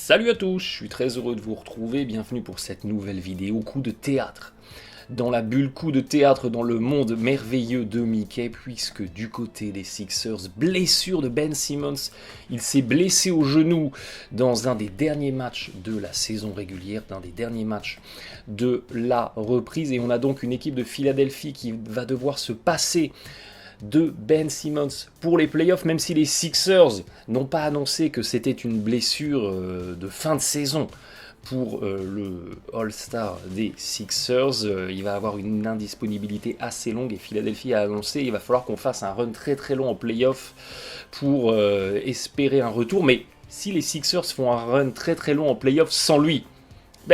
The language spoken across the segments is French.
Salut à tous, je suis très heureux de vous retrouver, bienvenue pour cette nouvelle vidéo coup de théâtre. Dans la bulle coup de théâtre dans le monde merveilleux de Mickey, puisque du côté des Sixers, blessure de Ben Simmons, il s'est blessé au genou dans un des derniers matchs de la saison régulière, d'un des derniers matchs de la reprise, et on a donc une équipe de Philadelphie qui va devoir se passer de Ben Simmons pour les playoffs, même si les Sixers n'ont pas annoncé que c'était une blessure de fin de saison pour le All-Star des Sixers. Il va avoir une indisponibilité assez longue et Philadelphie a annoncé qu'il va falloir qu'on fasse un run très très long en playoffs pour espérer un retour. Mais si les Sixers font un run très très long en playoffs sans lui,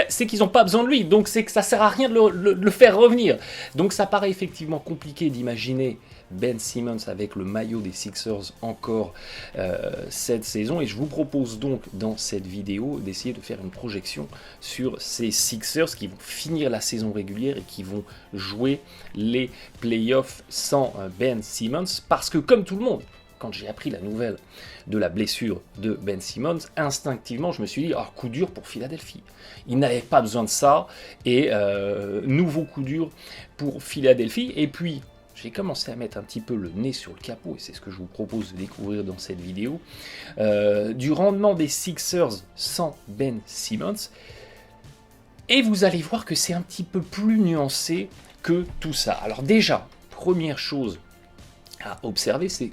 c'est qu'ils n'ont pas besoin de lui, donc c'est que ça sert à rien de le faire revenir. Donc ça paraît effectivement compliqué d'imaginer Ben Simmons avec le maillot des Sixers encore cette saison, et je vous propose donc dans cette vidéo d'essayer de faire une projection sur ces Sixers qui vont finir la saison régulière et qui vont jouer les playoffs sans Ben Simmons, parce que comme tout le monde, quand j'ai appris la nouvelle de la blessure de Ben Simmons, instinctivement je me suis dit coup dur pour Philadelphie. Ils n'avaient pas besoin de ça, et nouveau coup dur pour Philadelphie. Et puis j'ai commencé à mettre un petit peu le nez sur le capot, et c'est ce que je vous propose de découvrir dans cette vidéo, du rendement des Sixers sans Ben Simmons. Et vous allez voir que c'est un petit peu plus nuancé que tout ça. Alors déjà, première chose à observer, c'est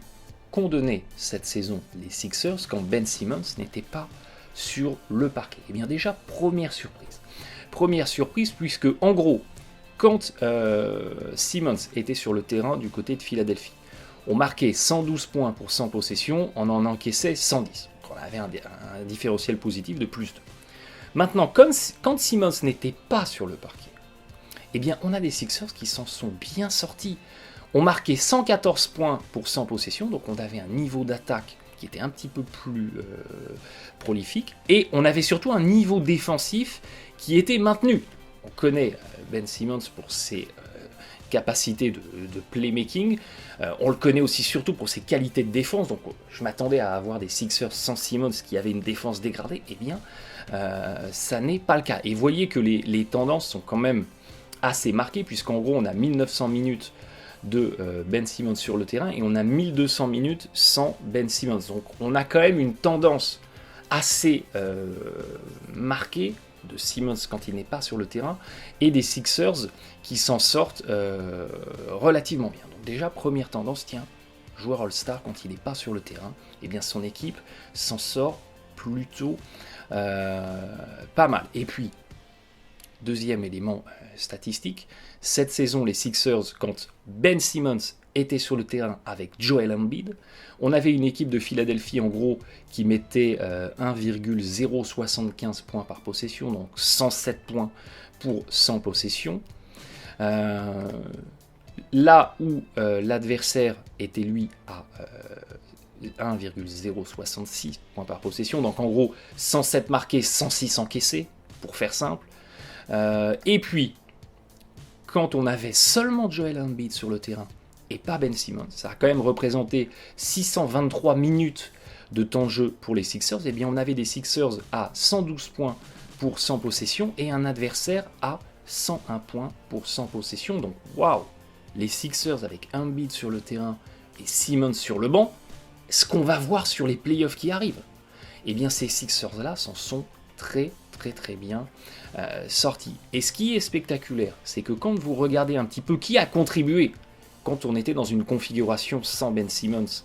qu'ont donné cette saison les Sixers quand Ben Simmons n'était pas sur le parquet. Et bien déjà, première surprise. Première surprise puisque, en gros, quand Simmons était sur le terrain du côté de Philadelphie, on marquait 112 points pour 100 possessions, on en encaissait 110. Donc on avait un différentiel positif de plus 2. Maintenant, quand Simmons n'était pas sur le parquet, eh bien, on a des Sixers qui s'en sont bien sortis. On marquait 114 points pour 100 possessions, donc on avait un niveau d'attaque qui était un petit peu plus prolifique, et on avait surtout un niveau défensif qui était maintenu. On connaît Ben Simmons pour ses capacités de playmaking, on le connaît aussi surtout pour ses qualités de défense, donc je m'attendais à avoir des Sixers sans Simmons qui avaient une défense dégradée, eh bien ça n'est pas le cas. Et vous voyez que les tendances sont quand même assez marquées, puisqu'en gros on a 1900 minutes de Ben Simmons sur le terrain et on a 1200 minutes sans Ben Simmons. Donc on a quand même une tendance assez marquée de Simmons quand il n'est pas sur le terrain, et des Sixers qui s'en sortent relativement bien. Donc déjà, première tendance, tiens, joueur All-Star quand il n'est pas sur le terrain, et bien son équipe s'en sort plutôt pas mal. Et puis, deuxième élément statistique, cette saison, les Sixers, quand Ben Simmons était sur le terrain avec Joel Embiid, on avait une équipe de Philadelphie en gros qui mettait 1,075 points par possession, donc 107 points pour 100 possessions. Là où l'adversaire était lui à 1,066 points par possession, donc en gros 107 marqués, 106 encaissés, pour faire simple. Et puis, quand on avait seulement Joel Embiid sur le terrain et pas Ben Simmons, ça a quand même représenté 623 minutes de temps de jeu pour les Sixers, et bien on avait des Sixers à 112 points pour 100 possessions et un adversaire à 101 points pour 100 possessions. Donc waouh, les Sixers avec Embiid sur le terrain et Simmons sur le banc, ce qu'on va voir sur les playoffs qui arrivent, et bien ces Sixers-là s'en sont très bien sortis. Et ce qui est spectaculaire, c'est que quand vous regardez un petit peu qui a contribué quand on était dans une configuration sans Ben Simmons,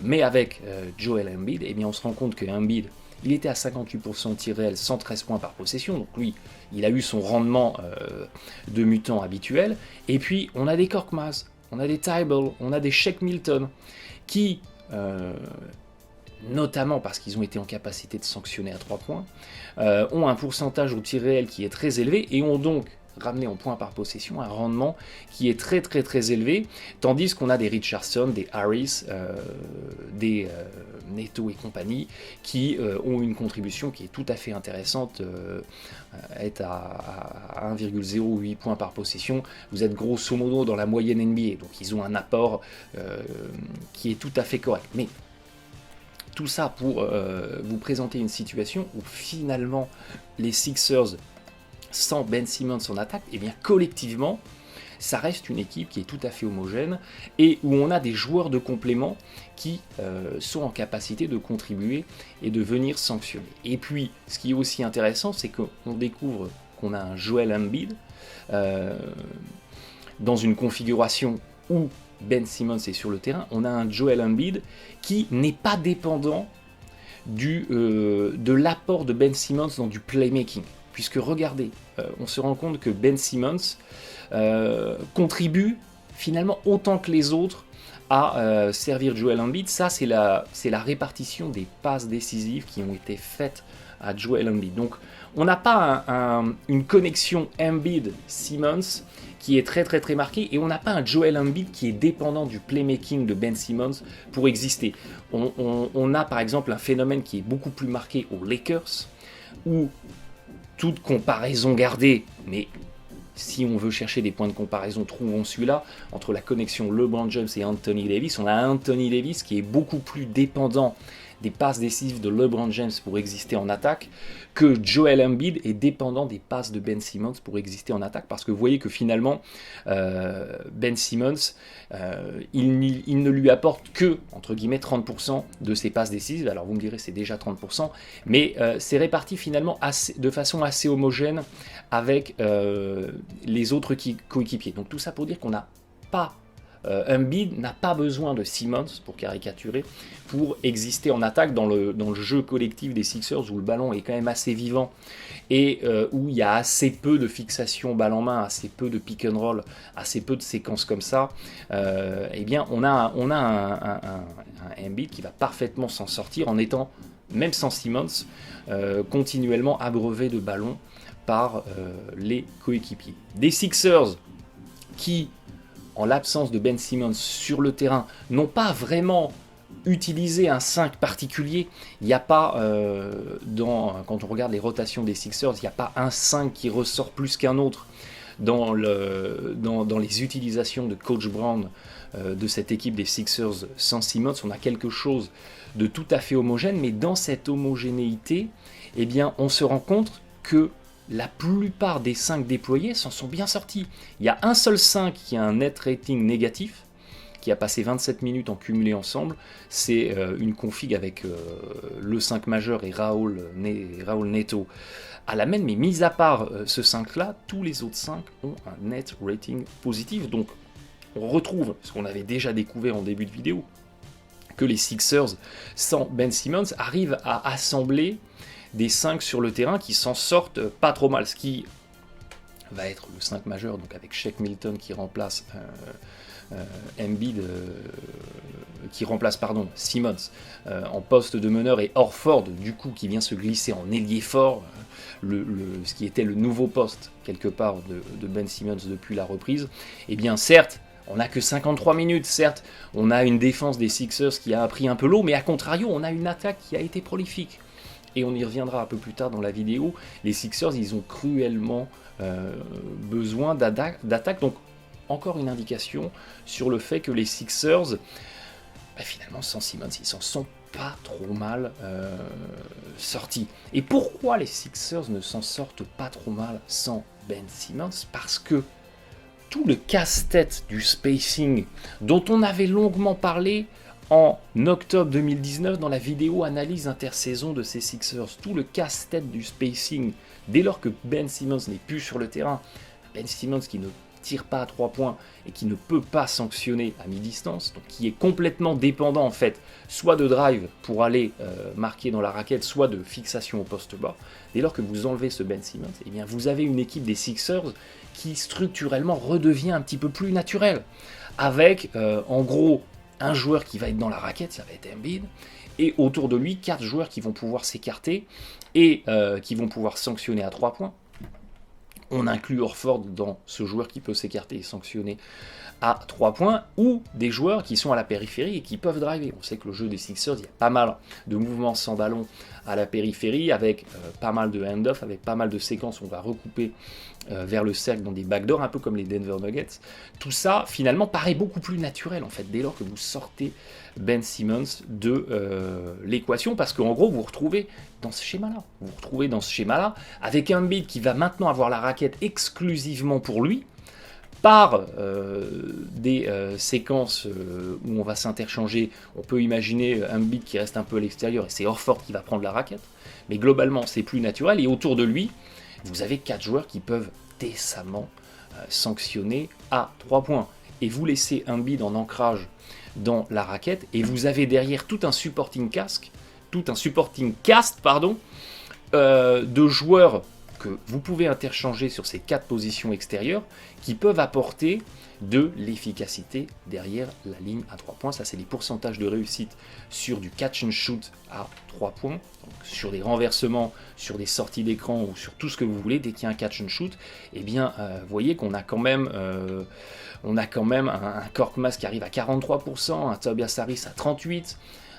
mais avec Joel Embiid, et bien on se rend compte que Embiid, il était à 58% de tir réel, 113 points par possession, donc lui, il a eu son rendement de mutant habituel. Et puis on a des Korkmaz, on a des Tybal, on a des Shake Milton, qui notamment parce qu'ils ont été en capacité de sanctionner à 3 points, ont un pourcentage au tir réel qui est très élevé, et ont donc ramené en points par possession un rendement qui est très élevé, tandis qu'on a des Richardson, des Harris, des Neto et compagnie, qui ont une contribution qui est tout à fait intéressante, est à 1,08 points par possession. Vous êtes grosso modo dans la moyenne NBA, donc ils ont un apport qui est tout à fait correct. Mais Tout ça pour vous présenter une situation où finalement les Sixers, sans Ben Simmons en attaque, eh bien collectivement, ça reste une équipe qui est tout à fait homogène et où on a des joueurs de complément qui sont en capacité de contribuer et de venir sanctionner. Et puis, ce qui est aussi intéressant, c'est qu'on découvre qu'on a un Joel Embiid dans une configuration où Ben Simmons est sur le terrain. On a un Joel Embiid qui n'est pas dépendant de l'apport de Ben Simmons dans du playmaking. Puisque regardez, on se rend compte que Ben Simmons contribue finalement autant que les autres à servir Joel Embiid. Ça, c'est la répartition des passes décisives qui ont été faites à Joel Embiid. Donc, on n'a pas une connexion Embiid-Simmons qui est très très très marquée, et on n'a pas un Joel Embiid qui est dépendant du playmaking de Ben Simmons pour exister. On a par exemple un phénomène qui est beaucoup plus marqué aux Lakers, où toute comparaison gardée, mais si on veut chercher des points de comparaison, trouvons celui-là, entre la connexion LeBron James et Anthony Davis. On a Anthony Davis qui est beaucoup plus dépendant des passes décisives de LeBron James pour exister en attaque, que Joel Embiid est dépendant des passes de Ben Simmons pour exister en attaque, parce que vous voyez que finalement, Ben Simmons, il ne lui apporte que, entre guillemets, 30% de ses passes décisives. Alors vous me direz, c'est déjà 30%, mais c'est réparti finalement de façon assez homogène avec les autres coéquipiers. Donc tout ça pour dire qu'on n'a pas... Embiid n'a pas besoin de Simmons, pour caricaturer, pour exister en attaque dans le jeu collectif des Sixers, où le ballon est quand même assez vivant et où il y a assez peu de fixation balle en main, assez peu de pick and roll, assez peu de séquences comme ça. Eh bien, on a un Embiid qui va parfaitement s'en sortir en étant, même sans Simmons, continuellement abreuvé de ballons par les coéquipiers. Des Sixers qui, en l'absence de Ben Simmons sur le terrain, n'ont pas vraiment utilisé un 5 particulier. Il n'y a pas, quand on regarde les rotations des Sixers, il n'y a pas un 5 qui ressort plus qu'un autre dans les utilisations de Coach Brown de cette équipe des Sixers sans Simmons. On a quelque chose de tout à fait homogène, mais dans cette homogénéité, eh bien, on se rend compte que la plupart des 5 déployés s'en sont bien sortis. Il y a un seul 5 qui a un net rating négatif, qui a passé 27 minutes en cumulé ensemble. C'est une config avec le 5 majeur et Raoul Neto à la main, mais mis à part ce 5-là, tous les autres 5 ont un net rating positif. Donc on retrouve ce qu'on avait déjà découvert en début de vidéo, que les Sixers, sans Ben Simmons, arrivent à assembler des 5 sur le terrain qui s'en sortent pas trop mal, ce qui va être le 5 majeur, donc avec Shake Milton qui remplace Embiid, Simmons en poste de meneur, et Horford du coup qui vient se glisser en ailier fort, ce qui était le nouveau poste quelque part de Ben Simmons depuis la reprise. Et bien certes, on n'a que 53 minutes, certes, on a une défense des Sixers qui a appris un peu l'eau, mais à contrario, on a une attaque qui a été prolifique. Et on y reviendra un peu plus tard dans la vidéo. Les Sixers, ils ont cruellement besoin d'attaque. Donc, encore une indication sur le fait que les Sixers, finalement, sans Simmons, ils s'en sont pas trop mal sortis. Et pourquoi les Sixers ne s'en sortent pas trop mal sans Ben Simmons? Parce que tout le casse-tête du spacing dont on avait longuement parlé en octobre 2019 dans la vidéo analyse intersaison de ces Sixers, tout le casse-tête du spacing, dès lors que Ben Simmons n'est plus sur le terrain, Ben Simmons qui ne tire pas à 3 points et qui ne peut pas sanctionner à mi-distance, donc qui est complètement dépendant en fait, soit de drive pour aller marquer dans la raquette, soit de fixation au poste bas. Dès lors que vous enlevez ce Ben Simmons, eh bien vous avez une équipe des Sixers qui structurellement redevient un petit peu plus naturelle, avec en gros un joueur qui va être dans la raquette, ça va être Embiid, et autour de lui 4 joueurs qui vont pouvoir s'écarter et qui vont pouvoir sanctionner à 3 points. On inclut Horford dans ce joueur qui peut s'écarter et sanctionner à 3 points, ou des joueurs qui sont à la périphérie et qui peuvent driver. On sait que le jeu des Sixers, il y a pas mal de mouvements sans ballon à la périphérie, avec pas mal de hand-off, avec pas mal de séquences où on va recouper vers le cercle dans des backdoors, un peu comme les Denver Nuggets. Tout ça, finalement, paraît beaucoup plus naturel, en fait, dès lors que vous sortez Ben Simmons de l'équation, parce qu'en gros, vous vous retrouvez dans ce schéma-là, avec un Embiid qui va maintenant avoir la raquette exclusivement pour lui, par des séquences où on va s'interchanger. On peut imaginer un Embiid qui reste un peu à l'extérieur et c'est Horford qui va prendre la raquette, mais globalement c'est plus naturel, et autour de lui, vous avez 4 joueurs qui peuvent décemment sanctionner à 3 points. Et vous laissez un Embiid en ancrage dans la raquette, et vous avez derrière tout un supporting cast, de joueurs que vous pouvez interchanger sur ces 4 positions extérieures, qui peuvent apporter de l'efficacité derrière la ligne à 3 points. Ça, c'est les pourcentages de réussite sur du catch and shoot à 3 points, donc sur des renversements, sur des sorties d'écran ou sur tout ce que vous voulez. Dès qu'il y a un catch and shoot, eh bien, vous voyez qu'on a quand même, un Korkmaz qui arrive à 43%, un Tobias Harris à 38%,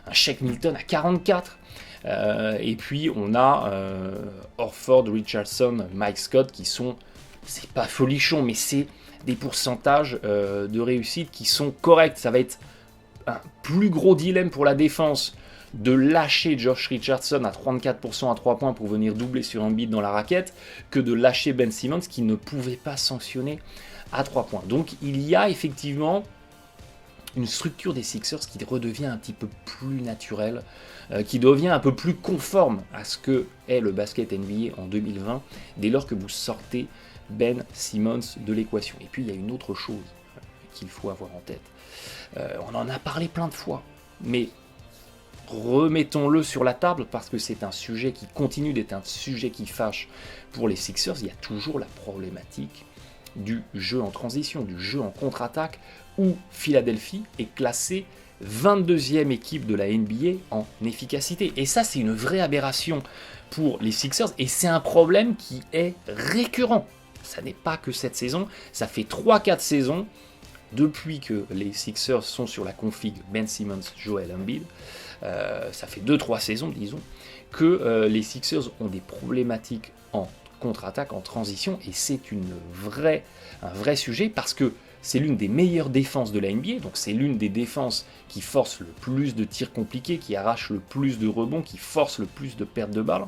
un Shake Milton à 44%. Et puis on a Horford, Richardson, Mike Scott qui sont, c'est pas folichon, mais c'est des pourcentages de réussite qui sont corrects. Ça va être un plus gros dilemme pour la défense de lâcher Josh Richardson à 34% à 3 points pour venir doubler sur un beat dans la raquette, que de lâcher Ben Simmons qui ne pouvait pas sanctionner à 3 points. Donc il y a effectivement une structure des Sixers qui redevient un petit peu plus naturelle, qui devient un peu plus conforme à ce que est le basket NBA en 2020, dès lors que vous sortez Ben Simmons de l'équation. Et puis il y a une autre chose qu'il faut avoir en tête. On en a parlé plein de fois, mais remettons-le sur la table parce que c'est un sujet qui continue d'être un sujet qui fâche pour les Sixers. Il y a toujours la problématique du jeu en transition, du jeu en contre-attaque, où Philadelphie est classée 22e équipe de la NBA en efficacité. Et ça, c'est une vraie aberration pour les Sixers, et c'est un problème qui est récurrent. Ça n'est pas que cette saison, ça fait 3-4 saisons, depuis que les Sixers sont sur la config Ben Simmons, Joel Embiid, ça fait 2-3 saisons, disons, que les Sixers ont des problématiques en contre-attaque, en transition, et c'est un vrai sujet, parce que c'est l'une des meilleures défenses de la NBA, donc c'est l'une des défenses qui force le plus de tirs compliqués, qui arrache le plus de rebonds, qui force le plus de pertes de balles,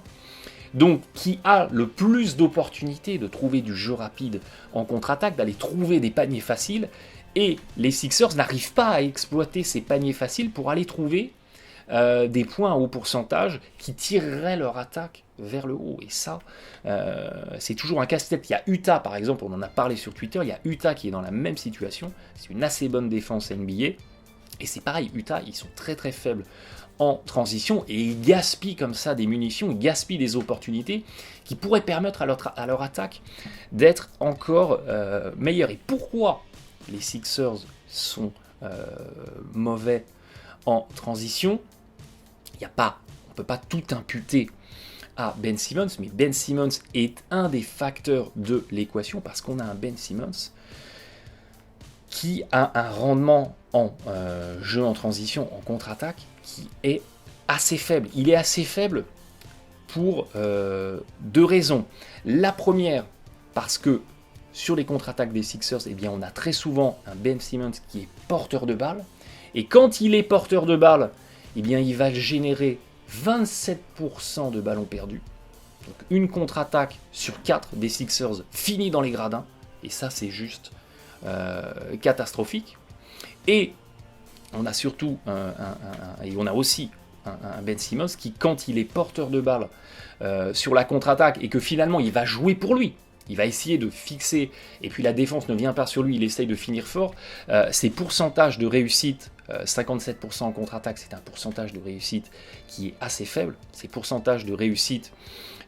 donc qui a le plus d'opportunités de trouver du jeu rapide en contre-attaque, d'aller trouver des paniers faciles, et les Sixers n'arrivent pas à exploiter ces paniers faciles pour aller trouver des points à haut pourcentage qui tireraient leur attaque vers le haut. Et ça, c'est toujours un casse-tête. Il y a Utah, par exemple, on en a parlé sur Twitter, il y a Utah qui est dans la même situation. C'est une assez bonne défense NBA. Et c'est pareil, Utah, ils sont très très faibles en transition et ils gaspillent comme ça des munitions, ils gaspillent des opportunités qui pourraient permettre à leur attaque d'être encore meilleure. Et pourquoi les Sixers sont mauvais en transition? On ne peut pas tout imputer à Ben Simmons, mais Ben Simmons est un des facteurs de l'équation parce qu'on a un Ben Simmons qui a un rendement en jeu en transition, en contre-attaque, qui est assez faible. Il est assez faible pour 2 raisons. La première, parce que sur les contre-attaques des Sixers, eh bien, on a très souvent un Ben Simmons qui est porteur de balle, et quand il est porteur de balle, eh bien, il va générer 27% de ballons perdus. Donc une contre-attaque sur 4 des Sixers finit dans les gradins, et ça c'est juste catastrophique. Et on a surtout on a aussi un Ben Simmons qui, quand il est porteur de balle sur la contre-attaque et que finalement il va jouer pour lui, il va essayer de fixer, et puis la défense ne vient pas sur lui, il essaye de finir fort, ses pourcentages de réussite, 57% en contre-attaque, c'est un pourcentage de réussite qui est assez faible, ces pourcentages de réussite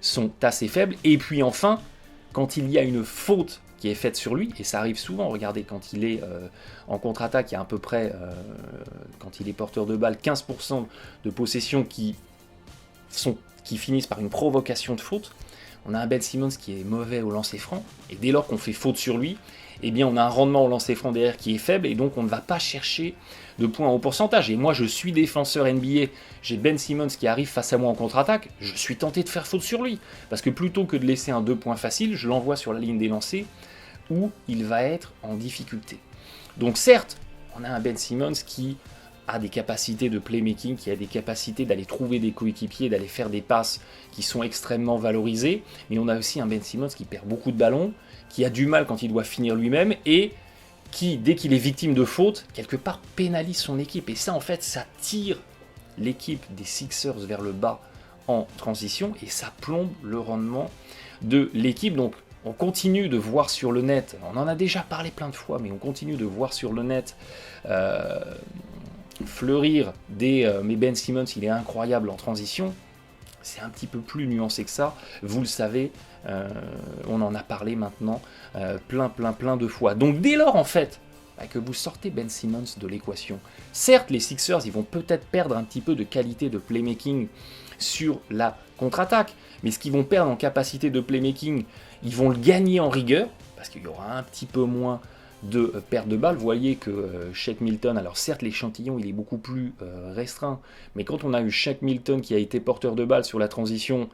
sont assez faibles, et puis enfin, quand il y a une faute qui est faite sur lui, et ça arrive souvent, regardez, quand il est en contre-attaque, il y a à peu près, quand il est porteur de balle, 15% de possessions qui finissent par une provocation de faute. On a un Ben Simmons qui est mauvais au lancer franc, et dès lors qu'on fait faute sur lui, eh bien on a un rendement au lancer franc derrière qui est faible, et donc on ne va pas chercher de points au pourcentage. Et moi je suis défenseur NBA, j'ai Ben Simmons qui arrive face à moi en contre-attaque, je suis tenté de faire faute sur lui, parce que plutôt que de laisser un 2 points facile, je l'envoie sur la ligne des lancers, où il va être en difficulté. Donc certes, on a un Ben Simmons qui a des capacités de playmaking, qui a des capacités d'aller trouver des coéquipiers, d'aller faire des passes qui sont extrêmement valorisées. Mais on a aussi un Ben Simmons qui perd beaucoup de ballons, qui a du mal quand il doit finir lui-même et qui, dès qu'il est victime de fautes, quelque part pénalise son équipe. Et ça, en fait, ça tire l'équipe des Sixers vers le bas en transition et ça plombe le rendement de l'équipe. Donc, on continue de voir sur le net, on en a déjà parlé plein de fois, mais on continue de voir sur le net fleurir mais Ben Simmons, il est incroyable en transition. C'est un petit peu plus nuancé que ça, vous le savez, on en a parlé maintenant plein de fois. Donc dès lors en fait que vous sortez Ben Simmons de l'équation, certes les Sixers ils vont peut-être perdre un petit peu de qualité de playmaking sur la contre-attaque, mais ce qu'ils vont perdre en capacité de playmaking, ils vont le gagner en rigueur, parce qu'il y aura un petit peu moins de perte de balles. Vous voyez que Shake Milton, alors certes l'échantillon il est beaucoup plus restreint, mais quand on a eu Shake Milton qui a été porteur de balles sur la transition,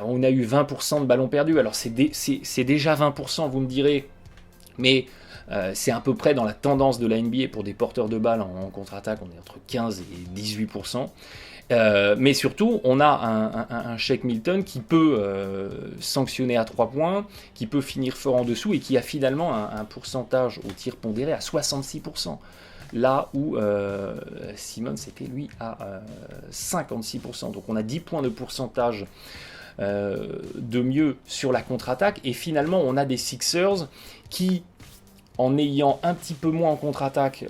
on a eu 20% de ballons perdus. Alors c'est déjà 20%, vous me direz, mais c'est à peu près dans la tendance de la NBA pour des porteurs de balles en contre-attaque, on est entre 15 et 18%. Mais surtout, on a un Shake Milton qui peut sanctionner à 3 points, qui peut finir fort en dessous et qui a finalement un pourcentage au tir pondéré à 66%. Là où Simmons était lui à 56%. Donc on a 10 points de pourcentage de mieux sur la contre-attaque. Et finalement, on a des Sixers qui, en ayant un petit peu moins en contre-attaque,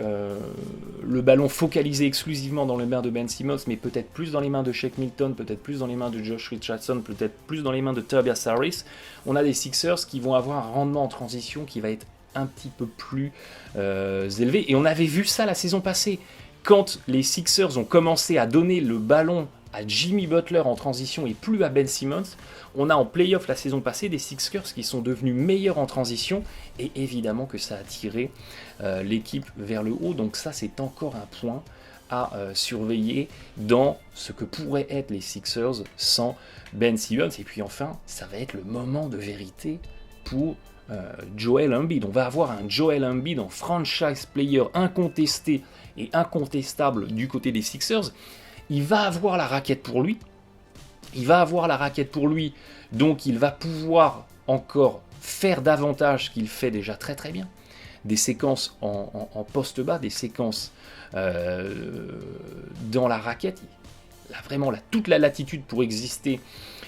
le ballon focalisé exclusivement dans les mains de Ben Simmons, mais peut-être plus dans les mains de Shake Milton, peut-être plus dans les mains de Josh Richardson, peut-être plus dans les mains de Tobias Harris, on a des Sixers qui vont avoir un rendement en transition qui va être un petit peu plus élevé. Et on avait vu ça la saison passée, quand les Sixers ont commencé à donner le ballon à Jimmy Butler en transition et plus à Ben Simmons, on a en play-off la saison passée des Sixers qui sont devenus meilleurs en transition et évidemment que ça a tiré l'équipe vers le haut. Donc ça c'est encore un point à surveiller dans ce que pourraient être les Sixers sans Ben Simmons. Et puis enfin, ça va être le moment de vérité pour Joel Embiid. On va avoir un Joel Embiid en franchise player incontesté et incontestable du côté des Sixers. Il va avoir la raquette pour lui. Donc il va pouvoir encore faire davantage qu'il fait déjà très très bien. Des séquences en poste bas, des séquences dans la raquette. Il a vraiment toute la latitude pour exister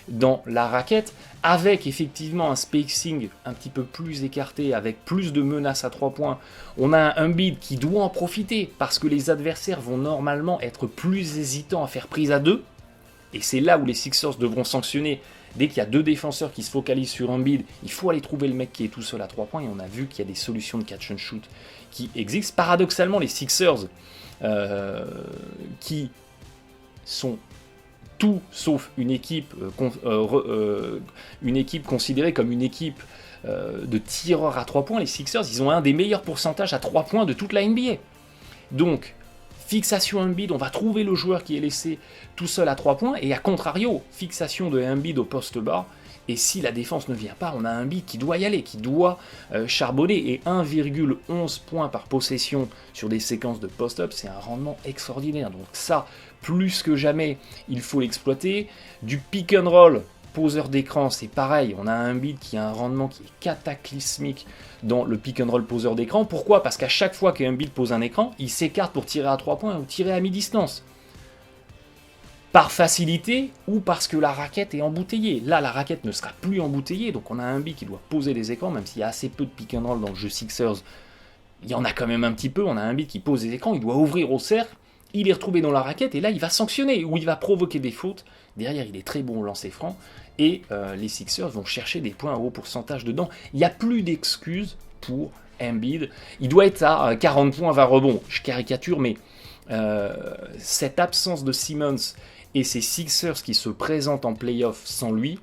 dans la raquette, avec effectivement un spacing un petit peu plus écarté, avec plus de menaces à 3 points. On a un Embiid qui doit en profiter, parce que les adversaires vont normalement être plus hésitants à faire prise à 2, et c'est là où les Sixers devront sanctionner. Dès qu'il y a 2 défenseurs qui se focalisent sur Embiid, il faut aller trouver le mec qui est tout seul à 3 points, et on a vu qu'il y a des solutions de catch and shoot qui existent. Paradoxalement, les Sixers, qui sont tout sauf une équipe considérée comme une équipe de tireurs à 3 points, les Sixers, ils ont un des meilleurs pourcentages à 3 points de toute la NBA. Donc, fixation Embiid, on va trouver le joueur qui est laissé tout seul à 3 points, et à contrario, fixation de Embiid au poste bas, et si la défense ne vient pas, on a un Embiid qui doit y aller, qui doit charbonner, et 1,11 points par possession sur des séquences de post-up, c'est un rendement extraordinaire. Donc ça, plus que jamais, il faut l'exploiter. Du pick and roll, poseur d'écran, c'est pareil, on a un Embiid qui a un rendement qui est cataclysmique dans le pick and roll poseur d'écran. Pourquoi ? Parce qu'à chaque fois qu'un Embiid pose un écran, il s'écarte pour tirer à 3 points ou tirer à mi-distance. Par facilité ou parce que la raquette est embouteillée. Là, la raquette ne sera plus embouteillée, donc on a un Embiid qui doit poser des écrans, même s'il y a assez peu de pick and roll dans le jeu Sixers, il y en a quand même un petit peu. On a un Embiid qui pose des écrans, il doit ouvrir au cercle, il est retrouvé dans la raquette, et là, il va sanctionner, ou il va provoquer des fautes. Derrière, il est très bon au lancer franc, et les Sixers vont chercher des points à haut pourcentage dedans. Il n'y a plus d'excuses pour Embiid. Il doit être à 40 points, 20 rebonds. Je caricature, mais cette absence de Simmons et ces Sixers qui se présentent en play-off sans lui,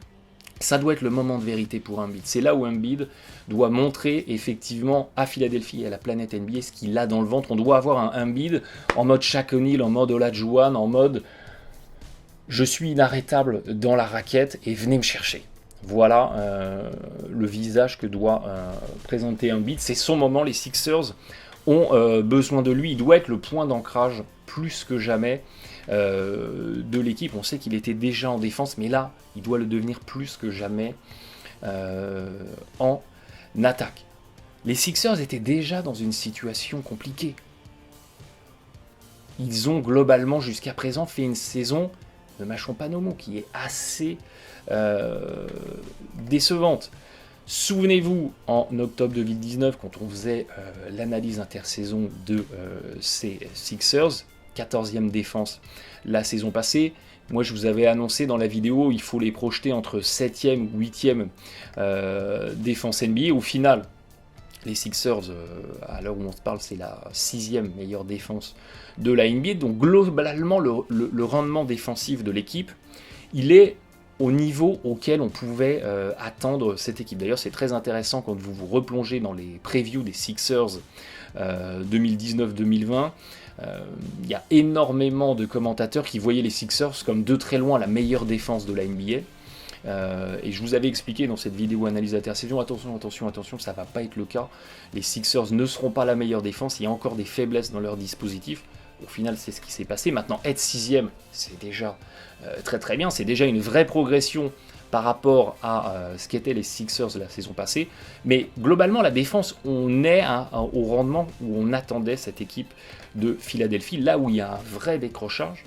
ça doit être le moment de vérité pour Embiid. C'est là où Embiid doit montrer effectivement à Philadelphie et à la planète NBA ce qu'il a dans le ventre. On doit avoir un Embiid en mode Shaq O'Neal, en mode Olajuwon, en mode je suis inarrêtable dans la raquette et venez me chercher. Voilà le visage que doit présenter Embiid. C'est son moment, les Sixers ont besoin de lui. Il doit être le point d'ancrage plus que jamais de l'équipe. On sait qu'il était déjà en défense, mais là, il doit le devenir plus que jamais en attaque. Les Sixers étaient déjà dans une situation compliquée. Ils ont globalement jusqu'à présent fait une saison, ne mâchons pas nos mots, qui est assez décevante. Souvenez-vous, en octobre 2019, quand on faisait l'analyse intersaison de ces Sixers, 14e défense la saison passée, moi je vous avais annoncé dans la vidéo, il faut les projeter entre 7e ou 8e défense NBA. Au final, les Sixers, à l'heure où on se parle, c'est la 6e meilleure défense de la NBA. Donc globalement, le rendement défensif de l'équipe, il est au niveau auquel on pouvait attendre cette équipe. D'ailleurs, c'est très intéressant quand vous vous replongez dans les previews des Sixers 2019-2020. Il y a énormément de commentateurs qui voyaient les Sixers comme de très loin la meilleure défense de la NBA. Et je vous avais expliqué dans cette vidéo analyse intersaison, attention, ça va pas être le cas. Les Sixers ne seront pas la meilleure défense, il y a encore des faiblesses dans leur dispositif. Au final, c'est ce qui s'est passé. Maintenant, être 6e, c'est déjà très très bien, c'est déjà une vraie progression par rapport à ce qu'étaient les Sixers la saison passée. Mais globalement, la défense, on est au rendement où on attendait cette équipe de Philadelphie. Là où il y a un vrai décrochage,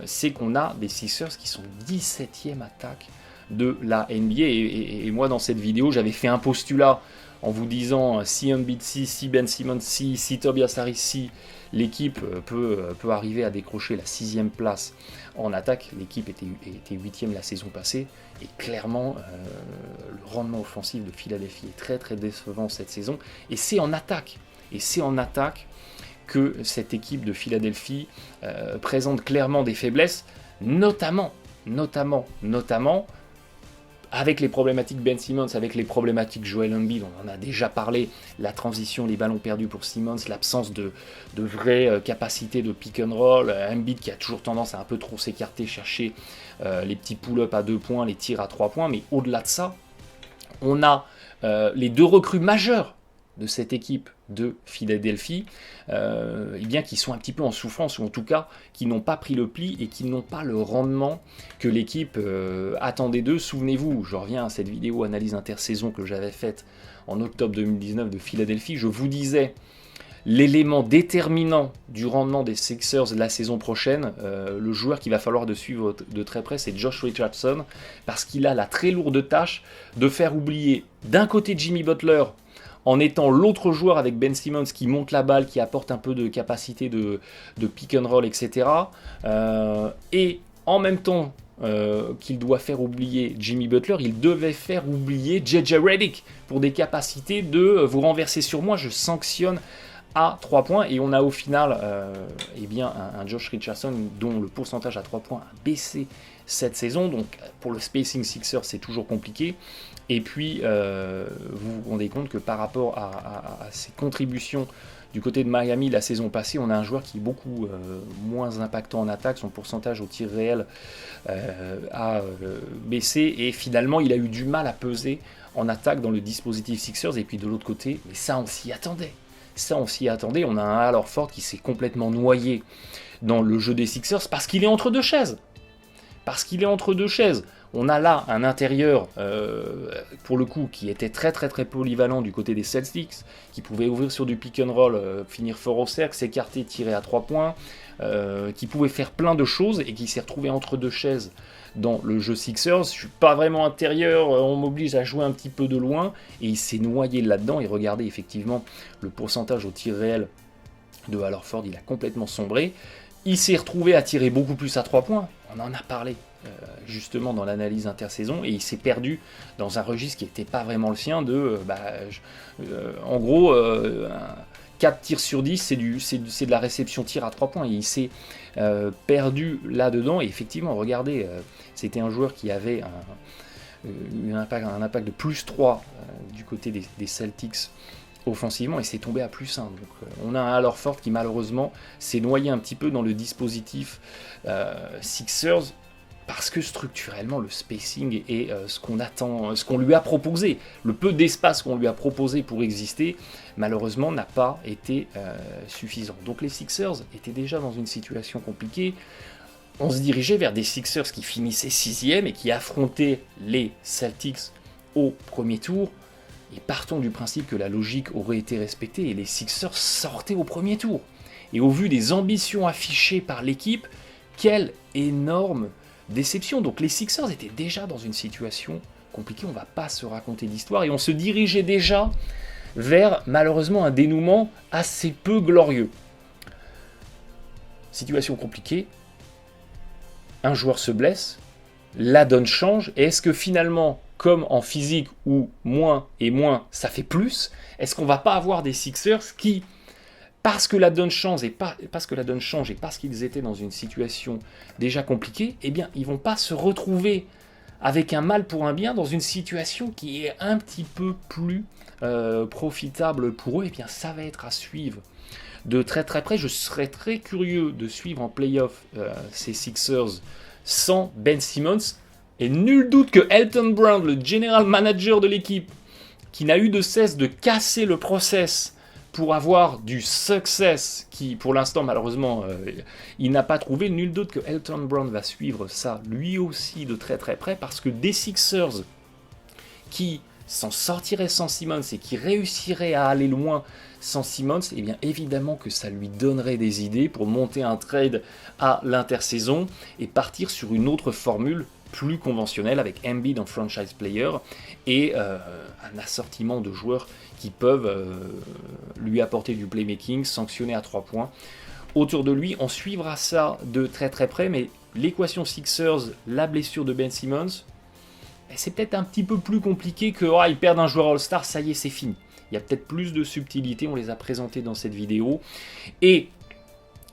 c'est qu'on a des Sixers qui sont 17e attaque de la NBA. Et moi, dans cette vidéo, j'avais fait un postulat en vous disant si Embiid si Ben Simmons si Tobias Harris si, l'équipe peut arriver à décrocher la 6e place en attaque. L'équipe était 8e la saison passée. Et clairement, le rendement offensif de Philadelphie est très très décevant cette saison. Et c'est en attaque. Que cette équipe de Philadelphie présente clairement des faiblesses, notamment avec les problématiques Ben Simmons, avec les problématiques Joel Embiid, on en a déjà parlé, la transition, les ballons perdus pour Simmons, l'absence de vraie capacité de pick and roll, Embiid qui a toujours tendance à un peu trop s'écarter, chercher les petits pull-ups à 2 points, les tirs à 3 points, mais au-delà de ça, on a les 2 recrues majeures de cette équipe de Philadelphie, qui sont un petit peu en souffrance, ou en tout cas qui n'ont pas pris le pli et qui n'ont pas le rendement que l'équipe attendait d'eux. Souvenez-vous, je reviens à cette vidéo analyse intersaison que j'avais faite en octobre 2019 de Philadelphie, je vous disais l'élément déterminant du rendement des Sixers la saison prochaine, le joueur qu'il va falloir de suivre de très près, c'est Josh Richardson, parce qu'il a la très lourde tâche de faire oublier d'un côté Jimmy Butler, en étant l'autre joueur avec Ben Simmons qui monte la balle, qui apporte un peu de capacité de pick and roll, etc. Et en même temps qu'il doit faire oublier Jimmy Butler, il devait faire oublier JJ Redick pour des capacités de vous renverser sur moi, je sanctionne à 3 points. Et on a au final un Josh Richardson dont le pourcentage à 3 points a baissé cette saison. Donc pour le spacing Sixer, c'est toujours compliqué. Et puis, vous vous rendez compte que par rapport à ses contributions du côté de Miami la saison passée, on a un joueur qui est beaucoup moins impactant en attaque, son pourcentage au tir réel a baissé, et finalement il a eu du mal à peser en attaque dans le dispositif Sixers. Et puis de l'autre côté, mais ça on s'y attendait, on a un Al Horford qui s'est complètement noyé dans le jeu des Sixers parce qu'il est entre deux chaises. On a là un intérieur, pour le coup, qui était très très très polyvalent du côté des Celtics, qui pouvait ouvrir sur du pick and roll, finir fort au cercle, s'écarter, tirer à 3 points, qui pouvait faire plein de choses et qui s'est retrouvé entre deux chaises dans le jeu Sixers. Je suis pas vraiment intérieur, on m'oblige à jouer un petit peu de loin, et il s'est noyé là-dedans. Et regardez effectivement le pourcentage au tir réel de Al Horford, il a complètement sombré. Il s'est retrouvé à tirer beaucoup plus à 3 points, on en a parlé justement dans l'analyse intersaison, et il s'est perdu dans un registre qui n'était pas vraiment le sien en gros 4 tirs sur 10 c'est de la réception tir à 3 points, et il s'est perdu là-dedans. Et effectivement, regardez, c'était un joueur qui avait un impact de plus 3 du côté des Celtics offensivement, et c'est tombé à plus 1. Donc on a un Al Horford qui malheureusement s'est noyé un petit peu dans le dispositif Sixers. parce que structurellement le spacing et ce qu'on attend, ce qu'on lui a proposé, le peu d'espace qu'on lui a proposé pour exister, malheureusement n'a pas été suffisant. Donc les Sixers étaient déjà dans une situation compliquée. On se dirigeait vers des Sixers qui finissaient 6e et qui affrontaient les Celtics au premier tour. Et partons du principe que la logique aurait été respectée et les Sixers sortaient au premier tour. Et au vu des ambitions affichées par l'équipe, quelle énorme déception. Donc les Sixers étaient déjà dans une situation compliquée, on ne va pas se raconter d'histoire, et on se dirigeait déjà vers malheureusement un dénouement assez peu glorieux. Situation compliquée, un joueur se blesse, la donne change, et est-ce que finalement, comme en physique où moins et moins ça fait plus, est-ce qu'on va pas avoir des Sixers qui, parce que la donne change et parce qu'ils étaient dans une situation déjà compliquée, eh bien ils vont pas se retrouver avec un mal pour un bien dans une situation qui est un petit peu plus profitable pour eux. Eh bien ça va être à suivre de très très près. Je serais très curieux de suivre en playoff ces Sixers sans Ben Simmons. Et nul doute que Elton Brand, le general manager de l'équipe, qui n'a eu de cesse de casser le process pour avoir du success, qui pour l'instant malheureusement il n'a pas trouvé, nul doute que Elton Brand va suivre ça lui aussi de très très près, parce que des Sixers qui s'en sortiraient sans Simmons et qui réussiraient à aller loin sans Simmons, eh bien évidemment que ça lui donnerait des idées pour monter un trade à l'intersaison et partir sur une autre formule plus conventionnelle avec Embiid en franchise player et un assortiment de joueurs qui peuvent lui apporter du playmaking, sanctionner à 3 points. Autour de lui, on suivra ça de très très près, mais l'équation Sixers, la blessure de Ben Simmons, c'est peut-être un petit peu plus compliqué que ils perdent un joueur All-Star, ça y est, c'est fini. Il y a peut-être plus de subtilité, on les a présentées dans cette vidéo. Et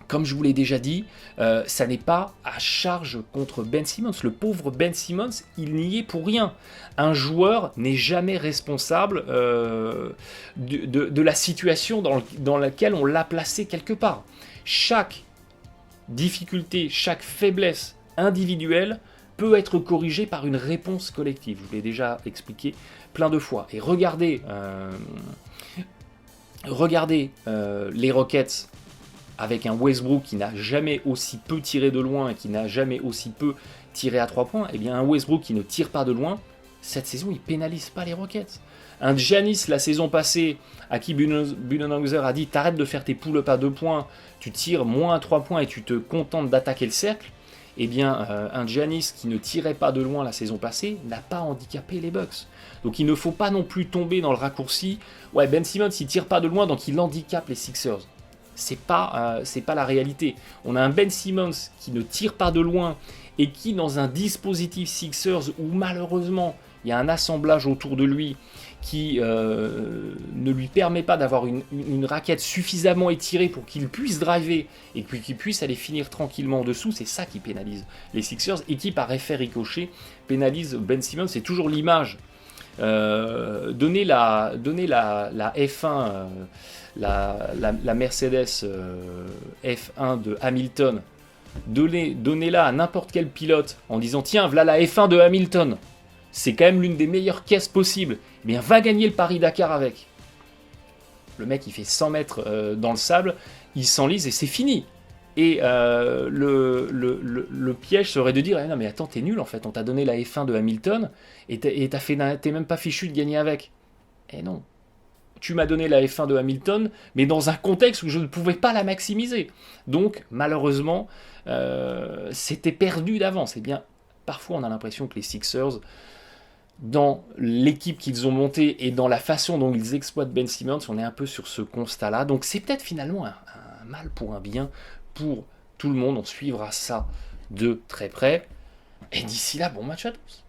comme je vous l'ai déjà dit, ça n'est pas à charge contre Ben Simmons. Le pauvre Ben Simmons, il n'y est pour rien. Un joueur n'est jamais responsable de la situation dans laquelle on l'a placé quelque part. Chaque difficulté, chaque faiblesse individuelle peut être corrigée par une réponse collective. Je vous l'ai déjà expliqué plein de fois. Et regardez les Rockets avec un Westbrook qui n'a jamais aussi peu tiré de loin et qui n'a jamais aussi peu tiré à 3 points. Eh bien un Westbrook qui ne tire pas de loin, cette saison il pénalise pas les Rockets. Un Giannis la saison passée à qui Budenholzer a dit t'arrêtes de faire tes pull-ups à 2 points, tu tires moins à 3 points et tu te contentes d'attaquer le cercle. Eh bien, un Giannis qui ne tirait pas de loin la saison passée n'a pas handicapé les Bucks. Donc il ne faut pas non plus tomber dans le raccourci. Ouais, Ben Simmons il tire pas de loin donc il handicape les Sixers. C'est pas la réalité. On a un Ben Simmons qui ne tire pas de loin et qui dans un dispositif Sixers où malheureusement il y a un assemblage autour de lui qui ne lui permet pas d'avoir une raquette suffisamment étirée pour qu'il puisse driver et qu'il puisse aller finir tranquillement en dessous, c'est ça qui pénalise les Sixers et qui par effet ricochet pénalise Ben Simmons. C'est toujours l'image. Donner la F1, la Mercedes F1 de Hamilton, donnez-la à n'importe quel pilote en disant tiens, voilà la F1 de Hamilton. C'est quand même l'une des meilleures caisses possibles. Eh bien, va gagner le Paris-Dakar avec. Le mec, il fait 100 mètres dans le sable, il s'enlise et c'est fini. Et le piège serait de dire non mais attends, t'es nul en fait, on t'a donné la F1 de Hamilton et t'es même pas fichu de gagner avec. Eh non. Tu m'as donné la F1 de Hamilton, mais dans un contexte où je ne pouvais pas la maximiser. Donc, malheureusement, c'était perdu d'avance. Eh bien, parfois, on a l'impression que les Sixers, dans l'équipe qu'ils ont montée et dans la façon dont ils exploitent Ben Simmons, on est un peu sur ce constat-là. Donc c'est peut-être finalement un mal pour un bien pour tout le monde. On suivra ça de très près. Et d'ici là, bon match à tous.